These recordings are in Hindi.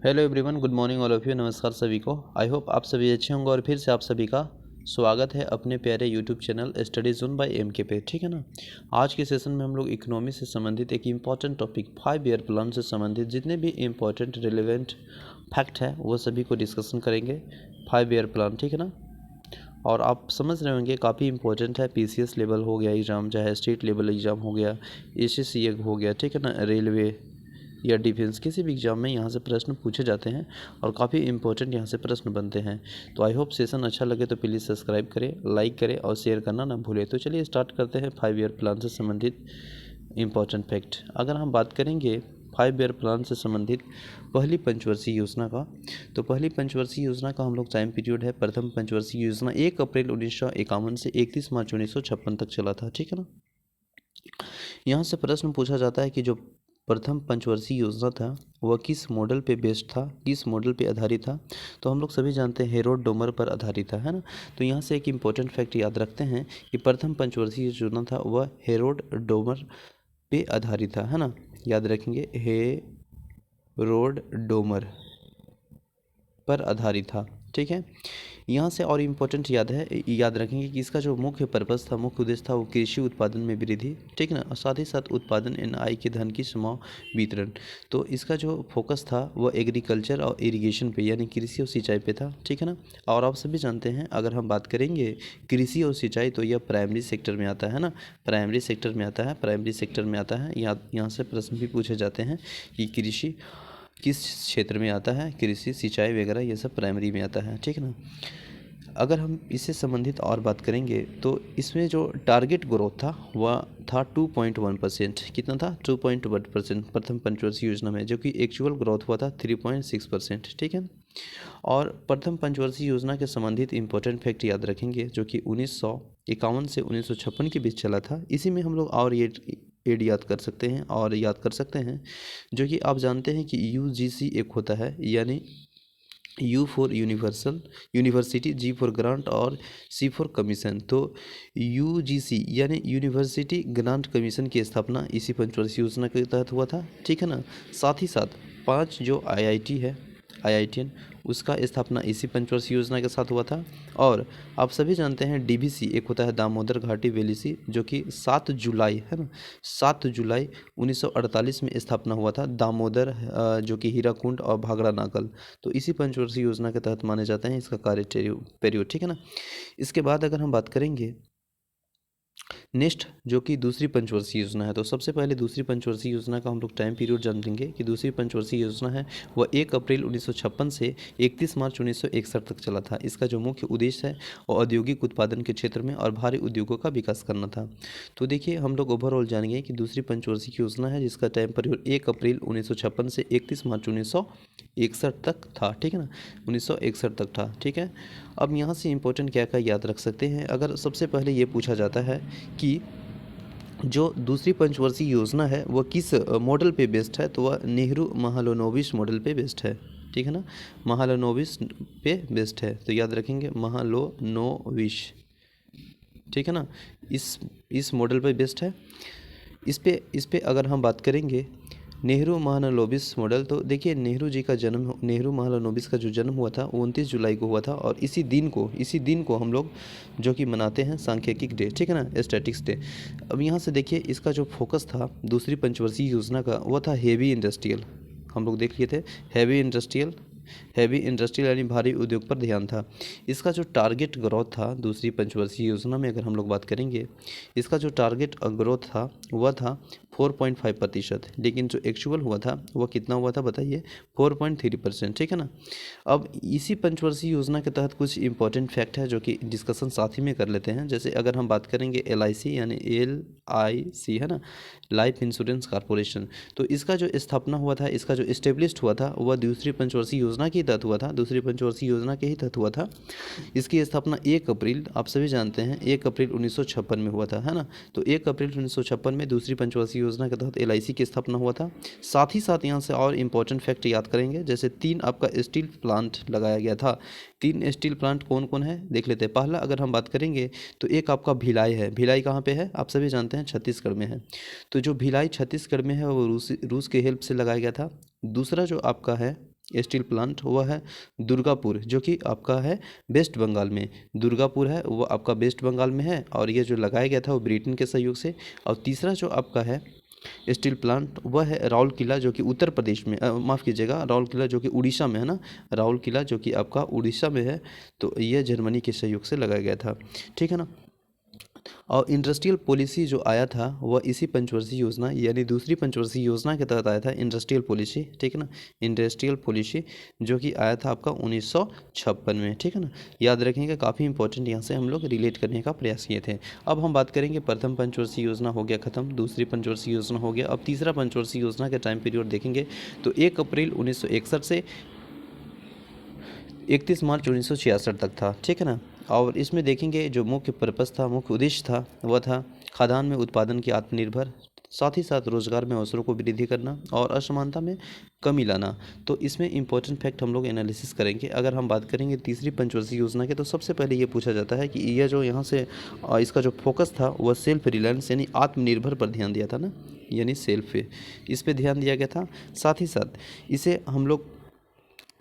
Hello everyone, good morning all of you. नमस्कार सभी को। आई होप आप सभी अच्छे होंगे और फिर से आप सभी का स्वागत है अपने प्यारे YouTube channel study zone by MK पे। ठीक है ना। आज के सेशन में हम लोग इकोनॉमी से संबंधित एक इम्पॉर्टेंट टॉपिक 5 ईयर प्लान से संबंधित जितने भी इम्पॉर्टेंट रिलेवेंट फैक्ट है वो सभी को डिस्कशन करेंगे। 5 ईयर प्लान, ठीक है ना। और आप समझ रहे होंगे काफ़ी इंपॉर्टेंट है। पीसीएस लेवल हो गया एग्ज़ाम, चाहे स्टेट लेवल एग्ज़ाम हो गया, एसएससी हो गया, ठीक है ना, रेलवे या डिफेंस, किसी भी एग्ज़ाम में यहाँ से प्रश्न पूछे जाते हैं और काफ़ी इंपॉर्टेंट यहाँ से प्रश्न बनते हैं। तो आई होप सेशन अच्छा लगे तो प्लीज़ सब्सक्राइब करें, लाइक करें और शेयर करना ना भूलें। तो चलिए स्टार्ट करते हैं 5 ईयर प्लान से संबंधित इम्पॉर्टेंट फैक्ट। अगर हम बात करेंगे 5 ईयर प्लान से संबंधित पहली पंचवर्षीय योजना का, तो पहली पंचवर्षीय योजना का हम लोग टाइम पीरियड है। प्रथम पंचवर्षीय योजना 1 अप्रैल 1951 से 31 मार्च 1956 तक चला था, ठीक है ना। यहाँ से प्रश्न पूछा जाता है कि जो प्रथम पंचवर्षीय योजना था वह किस मॉडल पे बेस्ड था, किस मॉडल पे आधारित था। तो हम लोग सभी जानते हैं हेरोड डोमर पर आधारित था, है ना। तो यहाँ से एक इम्पोर्टेंट फैक्ट याद रखते हैं कि प्रथम पंचवर्षीय योजना था वह हेरोड डोमर पे आधारित था, है ना। याद रखेंगे, हेरोड डोमर पर आधारित था, ठीक है। यहाँ से और इम्पोर्टेंट याद रखेंगे कि इसका जो मुख्य पर्पस था, मुख्य उद्देश्य था वो कृषि उत्पादन में वृद्धि, ठीक है ना, और साथ ही साथ उत्पादन एवं आय के धन की समाव वितरण। तो इसका जो फोकस था वह एग्रीकल्चर और इरिगेशन पे यानी कृषि और सिंचाई पे था, ठीक है ना। और आप सभी जानते हैं अगर हम बात करेंगे कृषि और सिंचाई तो यह प्राइमरी सेक्टर में आता है ना, प्राइमरी सेक्टर में आता है, प्राइमरी सेक्टर में आता है। यहाँ से प्रश्न भी पूछे जाते हैं कि कृषि किस क्षेत्र में आता है, कृषि सिंचाई वगैरह ये सब प्राइमरी में आता है, ठीक है ना। अगर हम इससे संबंधित और बात करेंगे तो इसमें जो टारगेट ग्रोथ था वह था 2.1%। कितना था? 2.1% प्रथम पंचवर्षीय योजना में, जो कि एक्चुअल ग्रोथ हुआ था 3.6%, ठीक है। और प्रथम पंचवर्षीय योजना के संबंधित इंपॉर्टेंट फैक्ट याद रखेंगे जो कि 1951 से 1956 के बीच चला था। इसी में हम लोग और ये एड याद कर सकते हैं और याद कर सकते हैं जो कि आप जानते हैं कि यूजीसी एक होता है, यानी U for universal university, G for grant और सी फॉर कमीशन। तो यूजीसी यानी यूनिवर्सिटी ग्रांट कमीशन की स्थापना इसी पंचवर्षीय योजना के तहत हुआ था, ठीक है ना। साथ ही साथ 5 जो आईआईटी है, आईआईटीएन, उसका स्थापना इसी पंचवर्षीय योजना के साथ हुआ था। और आप सभी जानते हैं डीवीसी एक होता है, दामोदर घाटी वैली, जो कि 7 जुलाई, है ना, 7 जुलाई 1948 में स्थापना हुआ था। दामोदर जो कि हीराकुंड और भाखड़ा नाकल, तो इसी पंचवर्षीय योजना के तहत माने जाते हैं इसका कार्य पीरियड, ठीक है ना। इसके बाद अगर हम बात करेंगे नेक्स्ट जो कि दूसरी पंचवर्षीय योजना है, तो सबसे पहले दूसरी पंचवर्षीय योजना का हम लोग टाइम पीरियड जान लेंगे कि दूसरी पंचवर्षीय योजना है वह 1 अप्रैल 1956 से 31 मार्च 1961 तक चला था। इसका जो मुख्य उद्देश्य है वो औद्योगिक उत्पादन के क्षेत्र में और भारी उद्योगों का विकास करना था। तो देखिए हम लोग ओवरऑल जानेंगे कि दूसरी पंचवर्षीय योजना है जिसका टाइम पीरियड 1 अप्रैल 1956 से 31 मार्च 1961 तक था, ठीक है ना, 1961 तक था, ठीक है। अब यहाँ से इम्पोर्टेंट क्या क्या याद रख सकते हैं। अगर सबसे पहले ये पूछा जाता है कि जो दूसरी पंचवर्षीय योजना है वह किस मॉडल पे बेस्ड है, तो वह नेहरू महालनोबिस मॉडल पे बेस्ड है, ठीक है ना, महालनोबिस पे बेस्ड है। तो याद रखेंगे महालनोबिस, ठीक है ना, इस मॉडल पे बेस्ड है। इस पे अगर हम बात करेंगे नेहरू महालनोबिस मॉडल, तो देखिए नेहरू जी का जन्म, नेहरू महालनोबिस का जो जन्म हुआ था वो 29 जुलाई को हुआ था। और इसी दिन को हम लोग जो कि मनाते हैं सांख्यिकी डे, ठीक है ना, स्टैटिक्स डे। अब यहाँ से देखिए इसका जो फोकस था दूसरी पंचवर्षीय योजना का वह था हेवी इंडस्ट्रियल। हम लोग देख लिए थे हैवी इंडस्ट्रियल यानी भारी उद्योग पर ध्यान था। इसका जो टारगेट ग्रोथ था दूसरी पंचवर्षीय योजना में अगर हम लोग बात करेंगे, इसका जो टारगेट ग्रोथ था वह था 4.5%, लेकिन जो एक्चुअल हुआ था वह कितना हुआ था बताइए, 4.3%, ठीक है ना। अब इसी पंचवर्षीय योजना के तहत कुछ इंपॉर्टेंट फैक्ट है जो कि डिस्कशन साथ ही में कर लेते हैं। जैसे अगर हम बात करेंगे LIC यानी LIC, है ना, लाइफ इंश्योरेंस कॉर्पोरेशन, तो इसका जो स्थापना हुआ था, इसका जो इस्टेब्लिश्ड हुआ था वह दूसरी पंचवर्षीय योजना के तहत हुआ था, दूसरी पंचवर्षीय योजना के ही तहत हुआ था। इसकी स्थापना 1 अप्रैल, आप सभी जानते हैं 1 अप्रैल 1956 में हुआ था, है ना। तो 1 अप्रैल 1956 में दूसरी पंचवर्षीय योजना के तहत LIC की स्थापना हुआ था। साथ ही साथ यहाँ से और इम्पोर्टेंट फैक्ट याद करेंगे, जैसे 3 आपका स्टील प्लांट लगाया गया था। 3 स्टील प्लांट कौन कौन है देख लेते हैं। पहला अगर हम बात करेंगे तो एक आपका भिलाई है। भिलाई कहाँ पे है आप सभी जानते हैं, छत्तीसगढ़ में है। तो जो भिलाई छत्तीसगढ़ में है वो रूस के हेल्प से लगाया गया था। दूसरा जो आपका है स्टील प्लांट वह है दुर्गापुर, जो कि आपका है वेस्ट बंगाल में। दुर्गापुर है वो आपका वेस्ट बंगाल में है, और ये जो लगाया गया था वो ब्रिटेन के सहयोग से। और तीसरा जो आपका है स्टील प्लांट वह है राउरकेला, जो कि उत्तर प्रदेश में, माफ़ कीजिएगा, राउरकेला जो कि उड़ीसा में है ना, राउरकेला जो कि आपका उड़ीसा में है। तो यह जर्मनी के सहयोग से लगाया गया था, ठीक है ना। और इंडस्ट्रियल पॉलिसी जो आया था वह इसी पंचवर्षीय योजना यानी दूसरी पंचवर्षीय योजना के तहत आया था इंडस्ट्रियल पॉलिसी, ठीक है ना। इंडस्ट्रियल पॉलिसी जो कि आया था आपका 1956 में, ठीक है ना। याद रखेंगे, काफ़ी इंपॉर्टेंट यहाँ से हम लोग रिलेट करने का प्रयास किए थे। अब हम बात करेंगे प्रथम पंचवर्षीय योजना हो गया खत्म, दूसरी पंचवर्षीय योजना हो गया। अब तीसरा पंचवर्षीय योजना के टाइम पीरियड देखेंगे तो 1 अप्रैल 1961 से 31 मार्च 1966 तक था, ठीक है ना। और इसमें देखेंगे जो मुख्य पर्पस था, मुख्य उद्देश्य था, वह था खाद्यान्न में उत्पादन की आत्मनिर्भर, साथ ही साथ रोजगार में अवसरों को वृद्धि करना और असमानता में कमी लाना। तो इसमें इंपॉर्टेंट फैक्ट हम लोग एनालिसिस करेंगे। अगर हम बात करेंगे तीसरी पंचवर्षीय योजना के, तो सबसे पहले ये पूछा जाता है कि यह जो यहाँ से इसका जो फोकस था वह सेल्फ रिलायंस यानी आत्मनिर्भर पर ध्यान दिया था ना, यानी सेल्फ, इस पर ध्यान दिया गया था। साथ ही साथ इसे हम लोग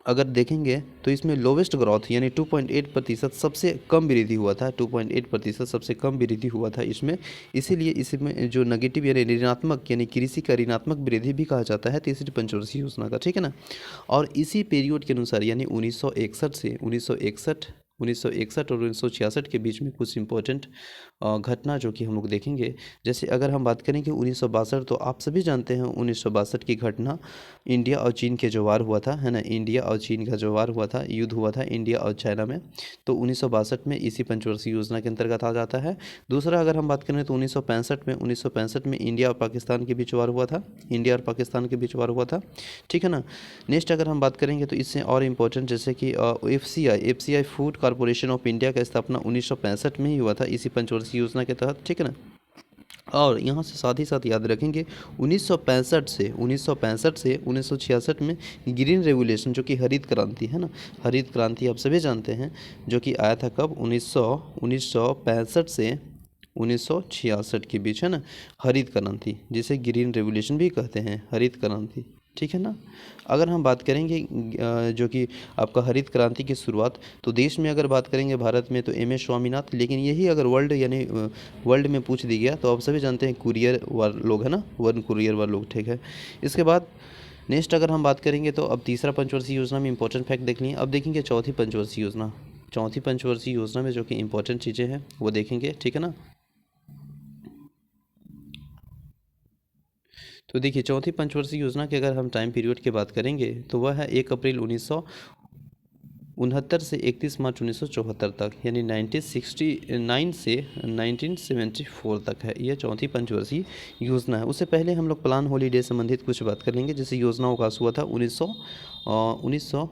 अगर देखेंगे तो इसमें लोवेस्ट ग्रोथ यानी 2.8% सबसे कम वृद्धि हुआ था, 2.8% सबसे कम वृद्धि हुआ था इसमें। इसीलिए इसमें जो नेगेटिव यानी ऋणात्मक यानी कृषि का ऋणात्मक वृद्धि भी कहा जाता है तीसरी पंचवर्षीय योजना का, ठीक है ना। और इसी पीरियड के अनुसार यानी 1961 से 1961 और 1966 के बीच में कुछ इंपॉर्टेंट घटना जो कि हम लोग देखेंगे। जैसे अगर हम बात करें कि 1962, तो आप सभी जानते हैं 1962 की घटना इंडिया और चीन के जो वार हुआ था, है ना, इंडिया और चीन का जो वार हुआ था, युद्ध हुआ था इंडिया और चाइना में। तो 1962 में इसी पंचवर्षीय योजना के अंतर्गत आ जाता है। दूसरा अगर हम बात करें तो 1965 में इंडिया और पाकिस्तान के बीच वार हुआ था, इंडिया और पाकिस्तान के बीच वार हुआ था, ठीक है ना। नेक्स्ट अगर हम बात करेंगे तो इससे और इम्पोर्टेंट जैसे कि FCI food corporation of India का स्थापना 1965 में ही हुआ था इसी पंचवर्षीय योजना के तहत, ठीक है ना। और यहाँ से साथ ही साथ याद रखेंगे 1965 से 1966 में ग्रीन रेवोल्यूशन जो कि हरित क्रांति है ना, हरित क्रांति आप सभी जानते हैं, जो कि आया था कब 1965 से 1966 के बीच, है ना, हरित क्रांति, जिसे ग्रीन रेवोल्यूशन भी कहते हैं, हरित क्रांति, ठीक है ना। अगर हम बात करेंगे जो कि आपका हरित क्रांति की शुरुआत, तो देश में अगर बात करेंगे भारत में तो एम एस स्वामीनाथ, लेकिन यही अगर वर्ल्ड यानी वर्ल्ड में पूछ दी गया तो आप सभी जानते हैं कुरियर वाले लोग, है ना, वन कुरियर वाले लोग, ठीक है। इसके बाद नेक्स्ट अगर हम बात करेंगे तो अब तीसरा पंचवर्षीय योजना में इंपॉर्टेंट फैक्ट देख लिए। अब देखेंगे चौथी पंचवर्षीय योजना, चौथी पंचवर्षीय योजना में जो कि इंपॉर्टेंट चीज़ें हैं वो देखेंगे, ठीक है ना। तो देखिए चौथी पंचवर्षीय योजना के अगर हम टाइम पीरियड की बात करेंगे तो वह है 1 अप्रैल 1969 से 31 मार्च 1974 तक, यानी 1969 से 1974 तक है, यह चौथी पंचवर्षीय योजना है। उससे पहले हम लोग प्लान हॉलीडे संबंधित कुछ बात कर लेंगे। जैसे योजनाओं का हुआ था 1900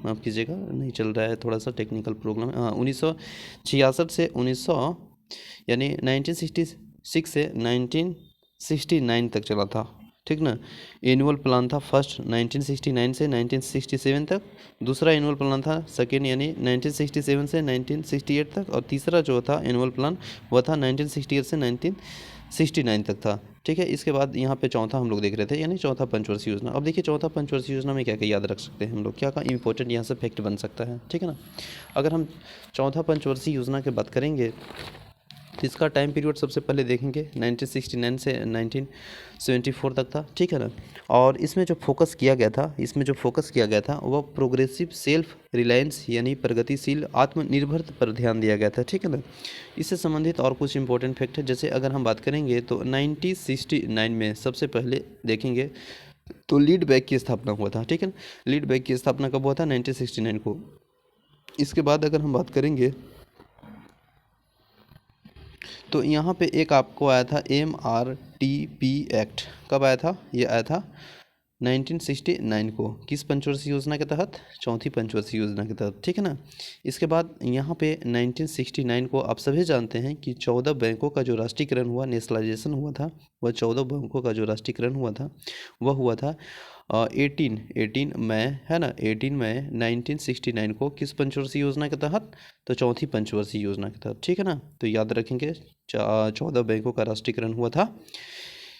माफ़ कीजिएगा, नहीं चल रहा है, थोड़ा सा टेक्निकल प्रॉब्लम है। हाँ, 1966 से 1900 यानी 1966 से 1969 तक चला था, ठीक ना। एनुअल प्लान था फर्स्ट 1969 से 1967 तक, दूसरा एनुअल प्लान था सेकेंड यानी 1967 से 1968 तक, और तीसरा जो था एनुअल प्लान वह था 1968 से 1969 तक था, ठीक है। इसके बाद यहाँ पे चौथा हम लोग देख रहे थे यानी चौथा पंचवर्षीय योजना। अब देखिए चौथा पंचवर्षीय योजना में क्या क्या याद रख सकते हैं हम लोग, क्या क्या इंपॉर्टेंट यहाँ से फैक्ट बन सकता है, ठीक है ना। अगर हम चौथा पंचवर्षीय योजना की बात करेंगे तो इसका टाइम पीरियड सबसे पहले देखेंगे 1969 से 1974 तक था, ठीक है ना। और इसमें जो फोकस किया गया था वह प्रोग्रेसिव सेल्फ रिलायंस यानी प्रगतिशील आत्मनिर्भर पर ध्यान दिया गया था, ठीक है ना। इससे संबंधित और कुछ इंपॉर्टेंट फैक्ट है। जैसे अगर हम बात करेंगे तो 1969 में सबसे पहले देखेंगे तो लीड बैंक की स्थापना हुआ था, ठीक है। लीड बैंक की स्थापना कब हुआ था? 1969 को। इसके बाद अगर हम बात करेंगे तो यहाँ पे एक आपको आया था MRTP एक्ट, कब आया था? ये आया था 1969 को, किस पंचवर्षीय योजना के तहत? चौथी पंचवर्षीय योजना के तहत, ठीक है ना। इसके बाद यहाँ पे 1969 को आप सभी जानते हैं कि 14 बैंकों का जो राष्ट्रीयकरण हुआ, नेशनलाइजेशन हुआ था, वह 14 बैंकों का जो राष्ट्रीयकरण हुआ था वह हुआ था 18 मई, है ना, 18 मई 1969 को, किस पंचवर्षीय योजना के तहत? तो चौथी पंचवर्षीय योजना के तहत, ठीक है ना। तो याद रखेंगे 14 बैंकों का राष्ट्रीयकरण हुआ था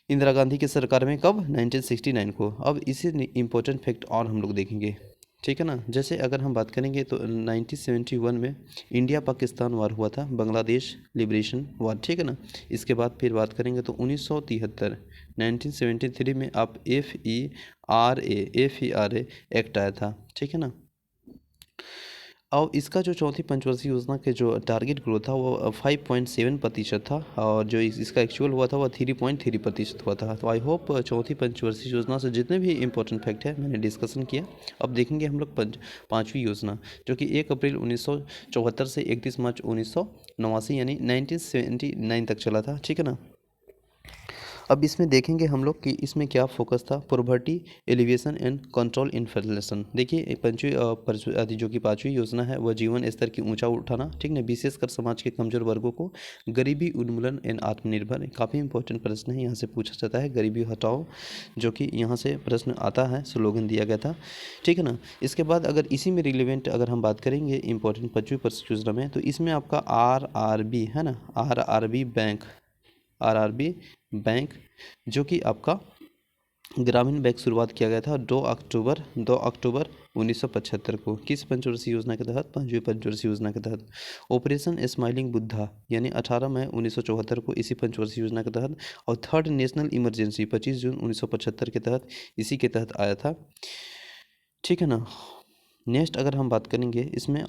इंदिरा गांधी की सरकार में कब? 1969 को। अब इसी इम्पोर्टेंट फैक्ट और हम लोग देखेंगे, ठीक है ना। जैसे अगर हम बात करेंगे तो 1971 में इंडिया पाकिस्तान वार हुआ था, बांग्लादेश लिबरेशन वार, ठीक है ना। इसके बाद फिर बात करेंगे तो 1973 1973 में आप FERA एक्ट आया था, ठीक है ना। और इसका जो चौथी पंचवर्षीय योजना के जो टारगेट ग्रोथ था वो 5.7% था, और जो इसका एक्चुअल हुआ था वो 3.3% हुआ था। तो आई होप चौथी पंचवर्षीय योजना से जितने भी इंपॉर्टेंट फैक्ट है मैंने डिस्कशन किया। अब देखेंगे हम लोग पाँचवीं योजना, जो कि 1 अप्रैल 1974 से 31 मार्च 1989 यानी 1979 तक चला था, ठीक है ना। अब इसमें देखेंगे हम लोग कि इसमें क्या फोकस था। Poverty alleviation and control inflation. देखिए जो कि पाँचवीं योजना है वह जीवन स्तर की ऊंचा उठाना, ठीक है, विशेषकर समाज के कमजोर वर्गों को गरीबी उन्मूलन एंड आत्मनिर्भर। काफ़ी इंपॉर्टेंट प्रश्न है, यहाँ से पूछा जाता है, गरीबी हटाओ, जो कि यहाँ से प्रश्न आता है, स्लोगन दिया गया था, ठीक है ना। इसके बाद अगर इसी में रिलेवेंट अगर हम बात करेंगे इंपॉर्टेंट पाँचवीं योजना में, तो इसमें आपका RRB है ना, RRB बैंक, जो कि आपका ग्रामीण बैंक शुरुआत किया गया था 2 अक्टूबर 1975 को। किस पंचवर्षीय योजना के तहत? पाँचवीं पंचवर्षीय योजना के तहत। ऑपरेशन स्माइलिंग बुद्धा यानी 18 मई 1974 को इसी पंचवर्षीय योजना के तहत। और थर्ड नेशनल इमरजेंसी 25 जून 1975 के तहत, इसी के तहत आया था, ठीक है ना। नेक्स्ट अगर हम बात करेंगे इसमें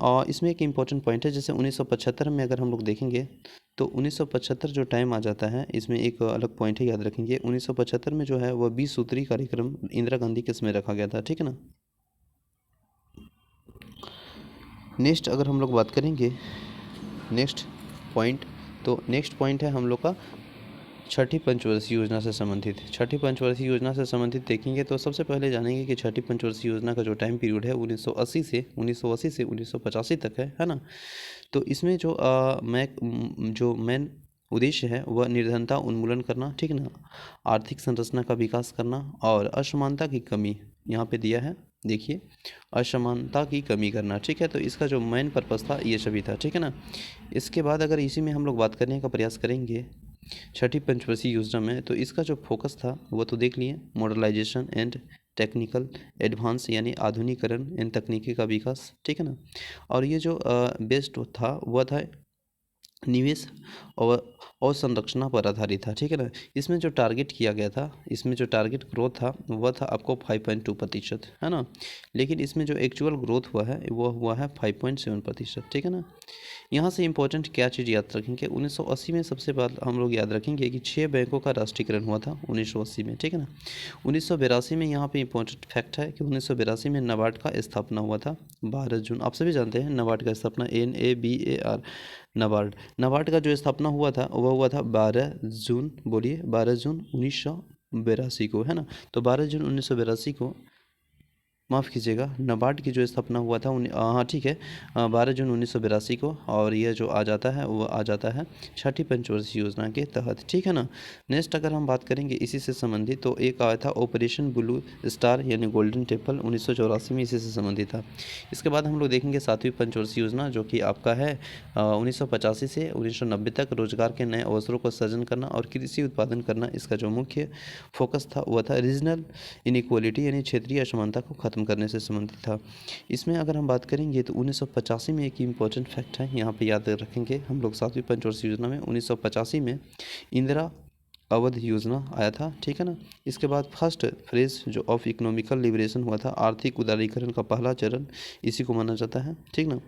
एक इम्पॉर्टेंट पॉइंट है, जैसे 1975 में अगर हम लोग देखेंगे तो 1975 जो टाइम आ जाता है, इसमें एक अलग पॉइंट है, याद रखेंगे। 1975 में जो है वह 20 सूत्री कार्यक्रम इंदिरा गांधी के समय रखा गया था, ठीक है ना। नेक्स्ट अगर हम लोग बात करेंगे नेक्स्ट पॉइंट, तो नेक्स्ट पॉइंट है हम लोग का छठी पंचवर्षीय योजना से संबंधित। छठी पंचवर्षीय योजना से संबंधित देखेंगे तो सबसे पहले जानेंगे कि छठी पंचवर्षीय योजना का जो टाइम पीरियड है 1980 से 1985 तक है ना। तो इसमें जो मेन उद्देश्य है वह निर्धनता उन्मूलन करना, ठीक है ना, आर्थिक संरचना का विकास करना और असमानता की कमी यहाँ पे दिया है, देखिए, असमानता की कमी करना, ठीक है। तो इसका जो मेन पर्पस था ये सभी था, ठीक है ना। इसके बाद अगर इसी में हम लोग बात करने का प्रयास करेंगे छठी पंचवर्षीय योजना में, तो इसका जो फोकस था वो तो देख लिए, मॉडर्नाइजेशन एंड टेक्निकल एडवांस यानी आधुनिकीकरण एंड तकनीकी का विकास, ठीक है ना। और ये जो बेस्ट था वह था निवेश और संरचना पर आधारित था, ठीक है ना। इसमें जो टारगेट किया गया था, इसमें जो टारगेट ग्रोथ था वह था आपको 5.2%, है ना। लेकिन इसमें जो एक्चुअल ग्रोथ हुआ है वो हुआ है 5.7%, ठीक है ना। यहाँ से इंपॉर्टेंट क्या चीज़ याद रखेंगे, 1980 में सबसे पहले हम लोग याद रखेंगे कि 6 बैंकों का राष्ट्रीयकरण हुआ था 1980 में, ठीक है ना। 1982 में यहाँ पे इंपॉर्टेंट फैक्ट है कि 1982 में नाबार्ड का स्थापना हुआ था 12 जून। आप सभी जानते हैं नाबार्ड का स्थापना NABARD, नाबार्ड का जो स्थापना हुआ था वह हुआ था 12 जून, बोलिए 12 जून 1982 को, है ना। तो 12 जून 1982 को, माफ़ कीजिएगा, नाबार्ड की जो स्थापना हुआ था हाँ ठीक है, 12 जून 1982 को। और यह जो आ जाता है वो आ जाता है छठी पंचवर्षीय योजना के तहत, ठीक है ना। नेक्स्ट अगर हम बात करेंगे इसी से संबंधित, तो एक आया था ऑपरेशन ब्लू स्टार यानी गोल्डन टेम्पल 1984 में, इसी से संबंधित था। इसके बाद हम लोग देखेंगे सातवीं पंचवर्षीय योजना, जो कि आपका है 1985 से 1990 तक, रोजगार के नए अवसरों को सृजन करना और कृषि उत्पादन करना। इसका जो मुख्य फोकस था वह था रीजनल इनइक्वालिटी यानी क्षेत्रीय असमानता को खत्म करने से संबंधित था। इसमें अगर हम बात करेंगे तो 1985 में एक इम्पॉर्टेंट फैक्ट है, यहाँ पे याद रखेंगे हम लोग सातवीं पंचवर्षीय योजना में। 1985 में इंदिरा अवध योजना आया था, ठीक है ना। इसके बाद फर्स्ट फेज जो ऑफ इकोनॉमिकल लिबरेशन हुआ था, आर्थिक उदारीकरण का पहला चरण इसी को माना जाता है, ठीक ना।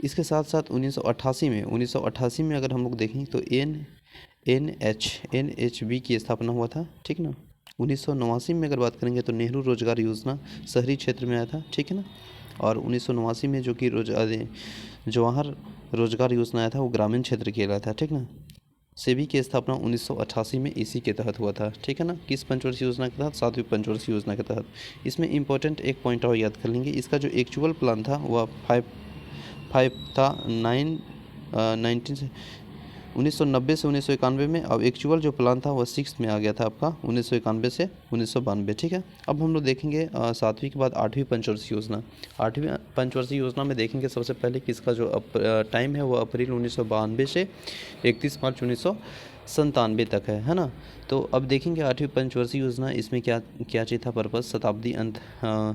इसके साथ साथ 1988 में अगर हम लोग देखें तो NHB की स्थापना हुआ था, ठीक ना। 1989 में अगर बात करेंगे तो नेहरू रोजगार योजना शहरी क्षेत्र में आया था, ठीक है ना। और 1989 में जो कि जवाहर रोजगार योजना आया था वो ग्रामीण क्षेत्र के लिए आया था, ठीक ना। सेबी की स्थापना 1988 में इसी के तहत हुआ था, ठीक है ना। किस पंचवर्षीय योजना के तहत? सातवीं पंचवर्षीय योजना के तहत। इसमें इंपॉर्टेंट एक पॉइंट और याद कर लेंगे, इसका जो एक्चुअल प्लान था वह 5 था 1990 से 1991 में। अब एक्चुअल जो प्लान था वह 6 में आ गया था आपका 1991 से 1992, ठीक है। अब हम लोग देखेंगे सातवीं के बाद आठवीं पंचवर्षीय योजना। आठवीं पंचवर्षीय योजना में देखेंगे सबसे पहले कि इसका जो टाइम है वो अप्रैल 1992 से 31 मार्च 97 तक है ना। तो अब देखेंगे 8वीं पंचवर्षीय योजना, इसमें क्या क्या चीज़ था पर्पस,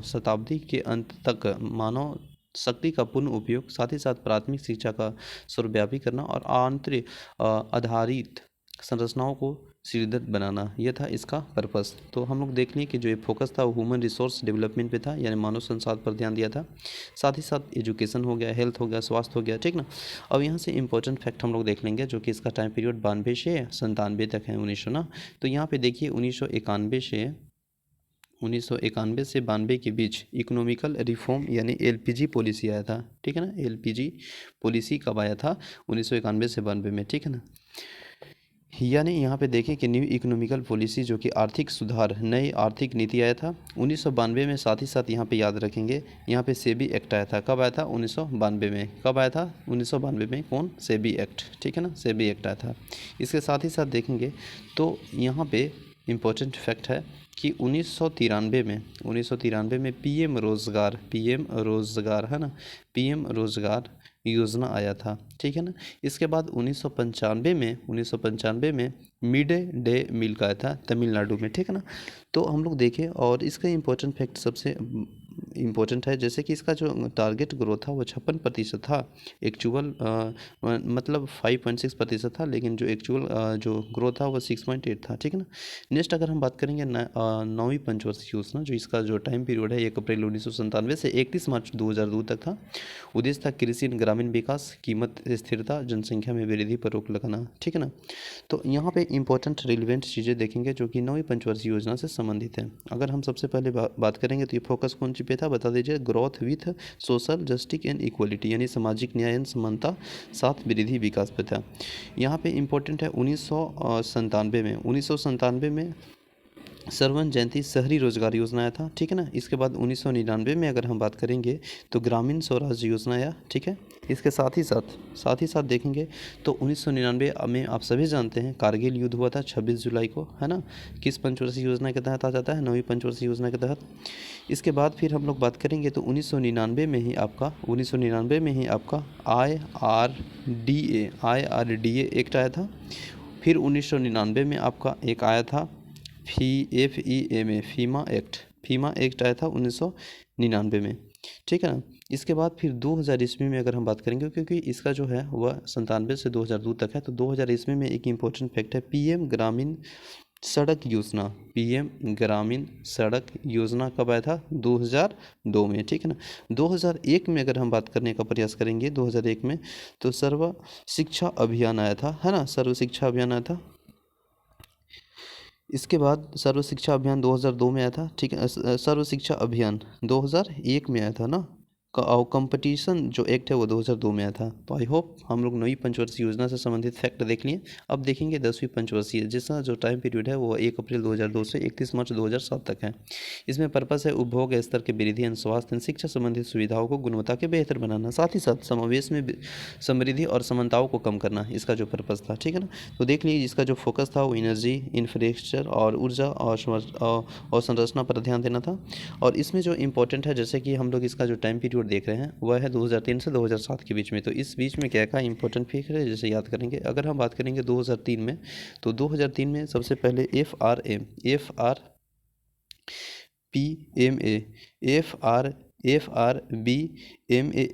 शताब्दी के अंत तक मानव शक्ति का पूर्ण उपयोग, साथ ही साथ प्राथमिक शिक्षा का सर्वव्यापी करना और आंतरिक आधारित संरचनाओं को सुदृढ़ बनाना, यह था इसका पर्पस। तो हम लोग देख लिए कि जो ये फोकस था वो ह्यूमन रिसोर्स डेवलपमेंट पे था, यानी मानव संसाधन पर ध्यान दिया था। साथ ही साथ एजुकेशन हो गया, हेल्थ हो गया, स्वास्थ्य हो गया, ठीक ना। अब यहाँ से इंपॉर्टेंट फैक्ट हम लोग देख लेंगे, जो कि इसका टाइम पीरियड 92 से 97 तक है, 1900 ना। तो यहाँ पे देखिए 1991 से 92 के बीच इकोनॉमिकल रिफॉर्म यानी एलपीजी पॉलिसी आया था, ठीक है ना। एलपीजी पॉलिसी कब आया था, 1991 से 92 में, ठीक है ना। यानी यहाँ पे देखें कि न्यू इकोनॉमिकल पॉलिसी, जो कि आर्थिक सुधार, नई आर्थिक नीति आया था 1992 में। साथ ही साथ यहाँ पे याद रखेंगे, यहाँ पे सेबी एक्ट आया था। कब आया था, 1992 में। कब आया था, 1992 में। कौन, सेबी एक्ट, ठीक है ना, सेबी एक्ट आया था। इसके साथ ही साथ देखेंगे तो यहाँ पे इम्पोर्टेंट फैक्ट है कि 1993 में पीएम रोज़गार है ना, पीएम रोज़गार योजना आया था, ठीक है ना। इसके बाद 1995 में मिड डे मील का आया था तमिलनाडु में, ठीक है ना। तो हम लोग देखें, और इसका इम्पोर्टेंट फैक्ट सबसे इम्पोर्टेंट है, जैसे कि इसका जो टारगेट ग्रोथ था वो 56% था। एक्चुअल मतलब 5.6% था, लेकिन जो एक्चुअल जो ग्रोथ था वो 6.8 था, ठीक है ना। नेक्स्ट अगर हम बात करेंगे 9वीं पंचवर्षीय योजना, जो इसका जो टाइम पीरियड है 1 अप्रैल 1997 से 31 मार्च 2002 तक था। उद्देश्य था कृषि ग्रामीण विकास, कीमत स्थिरता, जनसंख्या में वृद्धि पर रोक लगाना, ठीक है ना। तो यहाँ पे इंपॉर्टेंट रिलेवेंट चीज़ें देखेंगे जो कि 9वीं पंचवर्षीय योजना से संबंधित है। अगर हम सबसे पहले बात करेंगे तो ये फोकस कौन सी पे था, बता दीजिए। Growth with social justice and equality, यानी सामाजिक न्याय एवं समानता साथ वृद्धि विकास पे था। यहाँ पे इंपॉर्टेंट है 1997 में सर्वन जयंती शहरी रोजगार योजना आया था, ठीक है ना। इसके बाद 1999 में अगर हम बात करेंगे तो ग्रामीण स्वराज्य योजना आया, ठीक है। इसके साथ ही साथ देखेंगे तो 1999 में आप सभी जानते हैं कारगिल युद्ध हुआ था 26 जुलाई को, है ना। किस पंचवर्षीय योजना के तहत आ जाता है, 9वीं पंचवर्षीय योजना के तहत। इसके बाद फिर हम लोग बात करेंगे तो 1999 में ही आपका IRDA एक्ट आया था। फिर 1999 में आपका एक आया था फीमा एक्ट आया था 1999 में, ठीक है ना। इसके बाद फिर 2000 ईस्वी में अगर हम बात करेंगे, क्योंकि इसका जो है वह 97 से 2002 तक है, तो 2000 ईस्वी में एक इम्पोर्टेंट फैक्ट है, पीएम ग्रामीण सड़क योजना कब आया था, 2002 में, ठीक है ना। 2001 में अगर हम बात करने का प्रयास करेंगे 2001 में, तो सर्व शिक्षा अभियान आया था, है ना, सर्व शिक्षा अभियान आया था। इसके बाद सर्व शिक्षा अभियान 2002 में आया था, ठीक है। सर्व शिक्षा अभियान 2001 में आया था ना। और कंपटीशन जो एक्ट है वो 2002 में आया था। तो आई होप हम लोग 9वीं पंचवर्षीय योजना से संबंधित फैक्ट देख लिए। अब देखेंगे 10वीं पंचवर्षीय, जिसका जो टाइम पीरियड है वो 1 अप्रैल 2002 से 31 मार्च 2007 तक है। इसमें पर्पस है उपभोग स्तर के वृद्धि एवं स्वास्थ्य एवं शिक्षा संबंधित सुविधाओं को गुणवत्ता के बेहतर बनाना, साथ ही साथ समावेश में समृद्धि और समानताओं को कम करना, इसका जो पर्पस था, ठीक है ना। तो देख लीजिए इसका जो फोकस था वो एनर्जी, इंफ्रास्ट्रक्चर और ऊर्जा और संरचना पर ध्यान देना था। और इसमें जो इम्पोर्टेंट है, जैसे कि हम लोग इसका जो टाइम पीरियड देख रहे हैं वह है 2003 से 2007 के बीच में। तो इस बीच में क्या क्या इंपॉर्टेंट फिगर है, जैसे याद करेंगे। अगर हम बात करेंगे 2003 में, तो 2003 में सबसे पहले FRBMA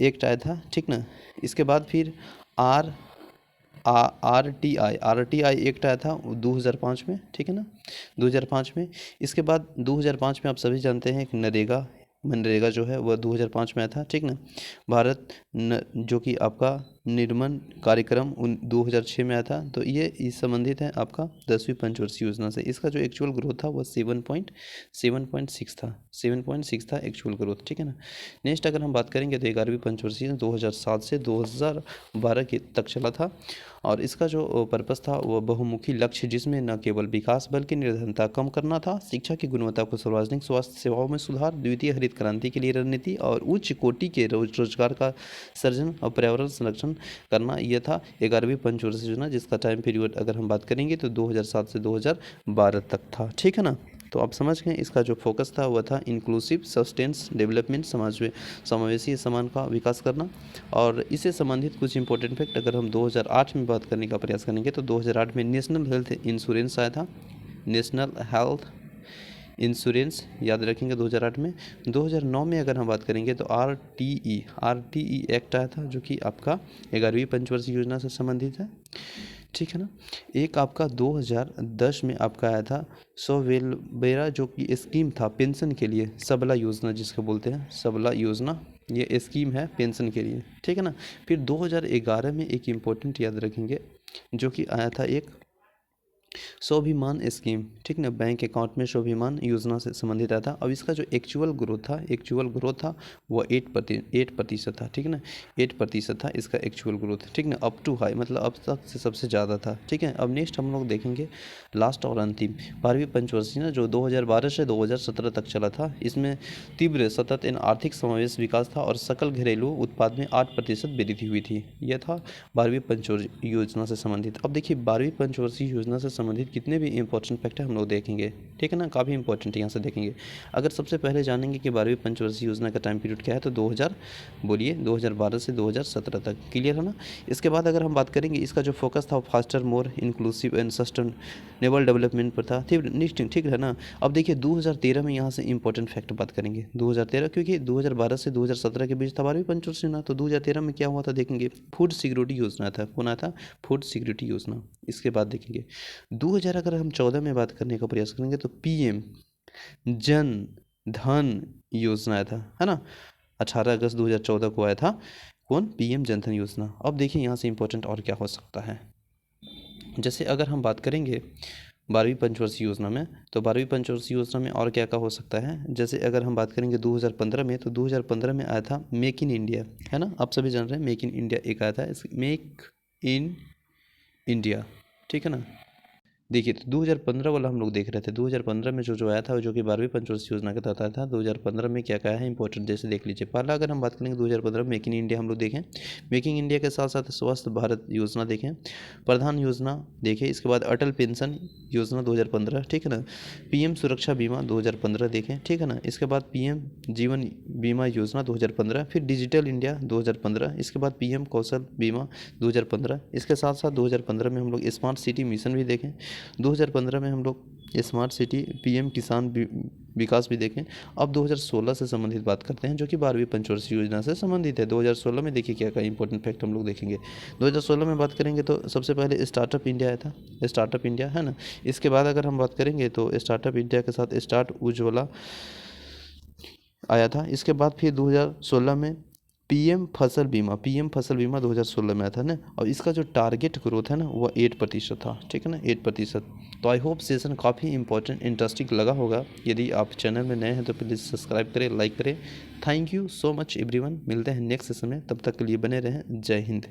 एक्ट आया था, ठीक ना। इसके बाद फिर RTI एक्ट आया था 2005 में, ठीक है ना, 2005 में। इसके बाद 2005 में आप सभी जानते हैं कि मनरेगा जो है वह 2005 में आया था, ठीक ना। भारत जो कि आपका निर्माण कार्यक्रम 2006 में आया था। तो ये इस संबंधित है आपका 10वीं पंचवर्षीय योजना से। इसका जो एक्चुअल ग्रोथ था वो 7.6 था एक्चुअल ग्रोथ, ठीक है ना। नेक्स्ट अगर हम बात करेंगे तो 11वीं पंचवर्षीय 2007 से 2012 के तक चला था। और इसका जो पर्पस था वो बहुमुखी लक्ष्य, जिसमें न केवल विकास बल्कि निर्धनता कम करना था, शिक्षा की गुणवत्ता को, सार्वजनिक स्वास्थ्य सेवाओं में सुधार, द्वितीय हरित क्रांति के लिए रणनीति और उच्च कोटि के रोजगार का सृजन और पर्यावरण संरक्षण करना, यह था 11वीं पंचवर्षीय योजना, जिसका टाइम पीरियड अगर हम बात करेंगे तो 2007 से 2012 तक था, ठीक है ना। तो आप समझ गए इसका जो फोकस था वह था इंक्लूसिव सस्टेन्स डेवलपमेंट, समावेशी समान का विकास करना। और इससे संबंधित कुछ इंपॉर्टेंट फैक्ट अगर हम 2008 में बात करने का प्रयास करेंगे तो 2008 में नेशनल हेल्थ इंश्योरेंस आया था, नेशनल हेल्थ इंश्योरेंस याद रखेंगे 2008 में। 2009 में अगर हम बात करेंगे तो आरटीई एक्ट आया था, जो कि आपका 11वीं पंचवर्षीय योजना से संबंधित है, ठीक है ना। एक आपका 2010 में आपका आया था सोवेलबेरा, जो कि स्कीम था पेंशन के लिए, सबला योजना जिसको बोलते हैं, सबला योजना, ये स्कीम है पेंशन के लिए, ठीक है ना। फिर 2011 में एक इम्पोर्टेंट याद रखेंगे जो कि आया था एक स्वाभिमान स्कीम, ठीक ना, बैंक अकाउंट में स्वाभिमान योजना से संबंधित आया था। अब इसका जो एक्चुअल ग्रोथ था वो 8% था, ठीक है ना, 8% था इसका एक्चुअल ग्रोथ, ठीक ना, अप टू हाई, मतलब अब तक से सबसे ज़्यादा था, ठीक है। अब नेक्स्ट हम लोग देखेंगे लास्ट और अंतिम 12वीं पंचवर्षीय ना, जो 2012 से 2017 तक चला था। इसमें तीव्र सतत एवं आर्थिक समावेश विकास था और सकल घरेलू उत्पाद में 8% वृद्धि हुई थी। यह था 12वीं पंचवर्षीय योजना से संबंधित। अब देखिए 12वीं पंचवर्षीय योजना से संबंधित कितने भी इंपॉर्टेंट फैक्ट है हम लोग देखेंगे, ठीक है ना, काफ़ी इंपॉर्टेंट यहाँ से देखेंगे। अगर सबसे पहले जानेंगे कि 12वीं पंचवर्षीय योजना का टाइम पीरियड क्या है तो 2012 से 2017 तक, क्लियर है ना। इसके बाद अगर हम बात करेंगे इसका जो फोकस था वो faster, more inclusive and sustainable development पर था, ठीक है ना। अब देखिए 2013 में यहाँ से इंपॉर्टेंट फैक्ट बात करेंगे 2013, क्योंकि 2012 से 2017 के बीच था 12वीं पंचवर्षीय योजना, तो 2013 में क्या हुआ था देखेंगे, फूड सिक्योरिटी योजना था, कौन आया था, फूड सिक्योरिटी योजना। इसके बाद देखेंगे 2000 अगर हम 14 में बात करने का प्रयास करेंगे तो पीएम जन धन योजना आया था, है ना, 18 अगस्त 2014 को आया था, कौन, पीएम जन धन योजना। अब देखिए यहाँ से इंपॉर्टेंट और क्या हो सकता है, जैसे अगर हम बात करेंगे 12वीं पंचवर्षीय योजना में, तो 12वीं पंचवर्षीय योजना में और क्या क्या हो सकता है, जैसे अगर हम बात करेंगे 2015 में, तो 2015 में आया था मेक इन इंडिया, है ना, आप सभी जान रहे हैं मेक इन इंडिया एक आया था, मेक इन इंडिया, ठीक है ना। देखिए तो 2015 वाला हम लोग देख रहे थे, 2015 में जो आया था जो कि 12वीं पंचवर्षीय योजना के तहत आया था। 2015 में क्या क्या है इंपॉर्टेंट, जैसे देख लीजिए। पहला अगर हम बात करेंगे 2015 मेक इन इंडिया हम लोग देखें, मेकिंग इंडिया के साथ साथ स्वस्थ भारत योजना देखें, प्रधान योजना देखें, इसके बाद अटल पेंशन योजना 2015, ठीक है ना, पीएम सुरक्षा बीमा 2015 देखें, ठीक है ना, इसके बाद पीएम जीवन बीमा योजना 2015, फिर डिजिटल इंडिया 2015, इसके बाद पीएम कौशल बीमा 2015, इसके साथ साथ 2015 में हम लोग स्मार्ट सिटी मिशन भी देखें, 2015 में हम लोग स्मार्ट सिटी पीएम किसान विकास भी देखें। अब 2016 से संबंधित बात करते हैं जो कि 12वीं पंचवर्षीय योजना से संबंधित है। 2016 में देखिए क्या क्या इंपॉर्टेंट फैक्ट हम लोग देखेंगे। 2016 में बात करेंगे तो सबसे पहले स्टार्टअप इंडिया आया था, स्टार्टअप इंडिया, है ना। इसके बाद अगर हम बात करेंगे तो स्टार्टअप इंडिया के साथ स्टार्ट उज्ज्वला आया था। इसके बाद फिर 2016 में पीएम फसल बीमा 2016 में आया था ना, और इसका जो टारगेट ग्रोथ है ना वो 8% था, ठीक है ना, 8%। तो आई होप सेशन काफ़ी इंपॉर्टेंट इंटरेस्टिंग लगा होगा। यदि आप चैनल में नए हैं तो प्लीज़ सब्सक्राइब करें, लाइक करें। Thank you so much everyone, मिलते हैं नेक्स्ट सेशन में, तब तक के लिए बने रहें। जय हिंद।